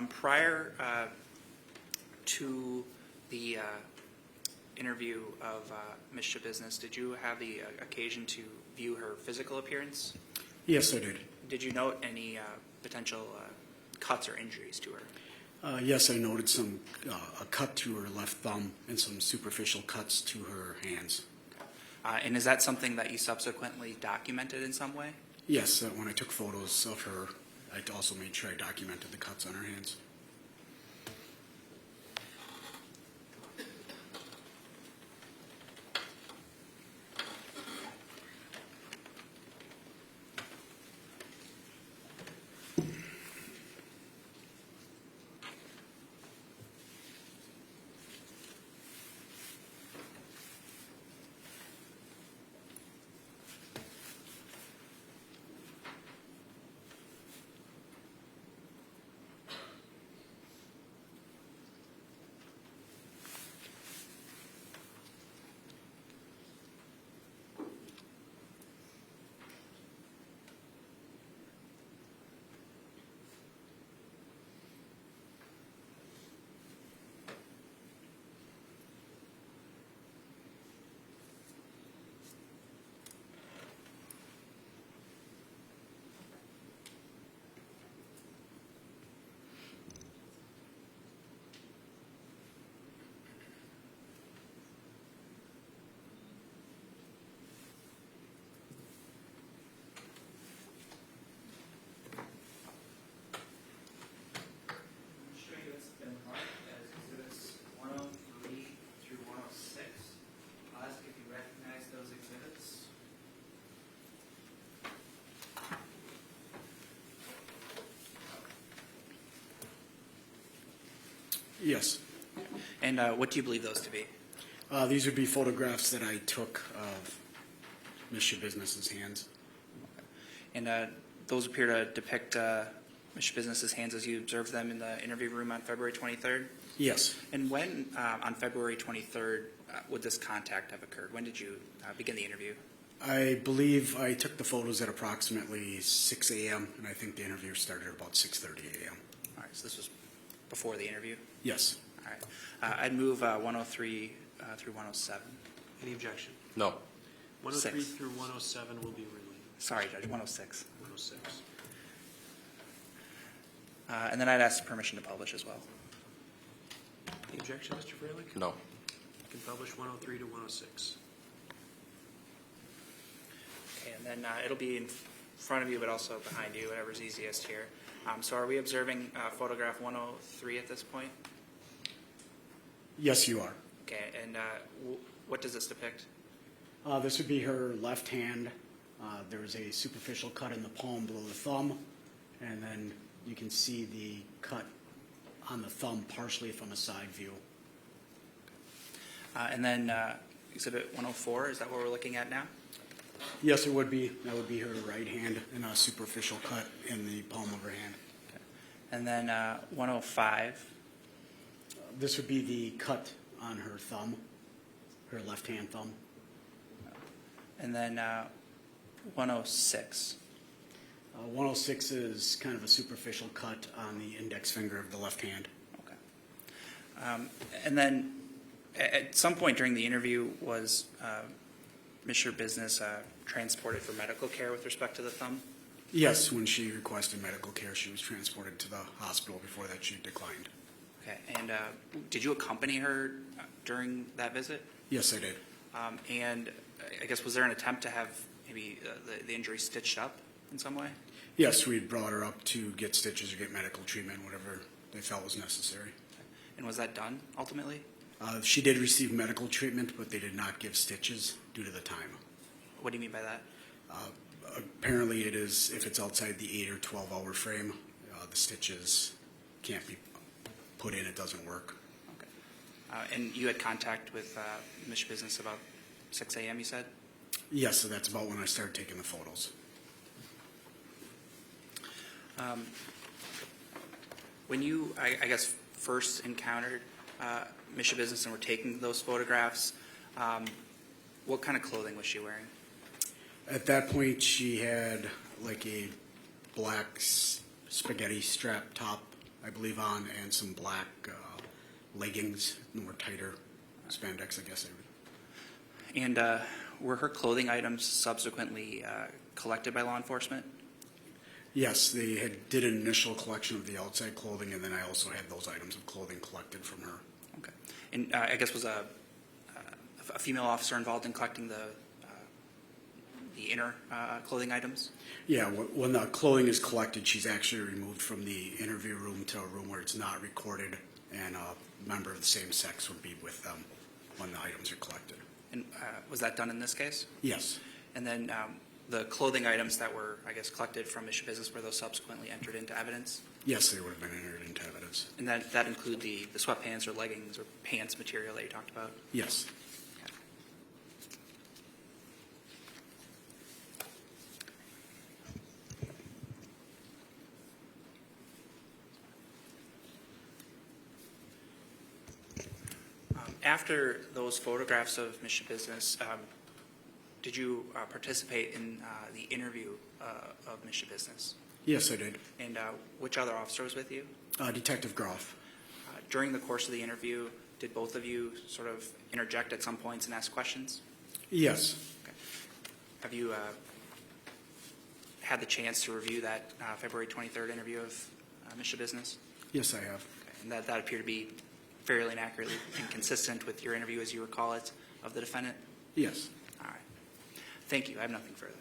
Prior to the interview of Ms. Schabusiness, did you have the occasion to view her physical appearance? Yes, I did. Did you note any potential cuts or injuries to her? Yes, I noted a cut to her left thumb and some superficial cuts to her hands. And is that something that you subsequently documented in some way? Yes, when I took photos of her, I also made sure I documented the cuts on her hands. Yes. And what do you believe those to be? These would be photographs that I took of Ms. Schabusiness's hands. And those appear to depict Ms. Schabusiness's hands as you observed them in the interview room on February 23rd? Yes. And when, on February 23rd, would this contact have occurred? When did you begin the interview? I believe I took the photos at approximately 6 a.m., and I think the interview started about 6:30 a.m. All right, so this was before the interview? Yes. All right. I'd move 103 through 107. Any objection? No. 103 Six. through 107 will be relayed. Sorry, Judge, 106. 106. And then I'd ask permission to publish as well. Any objection, Mr. Freilich? No. You can publish 103 to 106. Okay, and then it'll be in front of you, but also behind you, whatever's easiest here. So are we observing photograph 103 at this point? Yes, you are. Okay, and what does this depict? This would be her left hand. There was a superficial cut in the palm below the thumb, and then you can see the cut on the thumb partially from a side view. And then exhibit 104, is that what we're looking at now? Yes, it would be. That would be her right hand and a superficial cut in the palm of her hand. Okay. And then 105. This would be the cut on her thumb, her left-hand thumb. And then 106. 106 is kind of a superficial cut on the index finger of the left hand. Okay. And then at some point during the interview, was Ms. Schabusiness transported for medical care with respect to the thumb? Yes, when she requested medical care, she was transported to the hospital. Before that, she declined. Okay. And did you accompany her during that visit? Yes, I did. And I guess was there an attempt to have maybe the injury stitched up in some way? Yes, we had brought her up to get stitches or get medical treatment, whatever they felt was necessary. And was that done ultimately? She did receive medical treatment, but they did not give stitches due to the time. What do you mean by that? Apparently it is, if it's outside the 8 or 12 hour frame, the stitches can't be put in, it doesn't work. Okay. And you had contact with Ms. Schabusiness about 6 a.m., you said? Yes, so that's about when I started taking the photos. When you, I guess, first encountered Ms. Schabusiness and were taking those photographs, what kind of clothing was she wearing? At that point, she had like a black spaghetti strap top I believe, on, and some black leggings, more tighter spandex, I guess. And were her clothing items subsequently collected by law enforcement? Yes, they did an initial collection of the outside clothing, and then I also had those items of clothing collected from her. Okay. And I guess was a female officer involved in collecting the inner clothing items? Yeah, when the clothing is collected, she's actually removed from the interview room to a room where it's not recorded, and a member of the same sex would be with them when the items are collected. And was that done in this case? Yes. And then the clothing items that were, I guess, collected from Mission Business, were those subsequently entered into evidence? Yes, they would have been entered into evidence. And that include the sweatpants or leggings or pants material that you talked about? Yes. After those photographs of Mission Business, did you participate in the interview of Mission Business? Yes, I did. And which other officer was with you? Detective Groff. During the course of the interview, did both of you sort of interject at some points and ask questions? Yes. Okay. Have you had the chance to review that February 23rd interview of Mission Business? Yes, I have. Okay. And that appeared to be fairly and accurately and consistent with your interview, as you recall it, of the defendant? Yes. All right. Thank you. I have nothing further.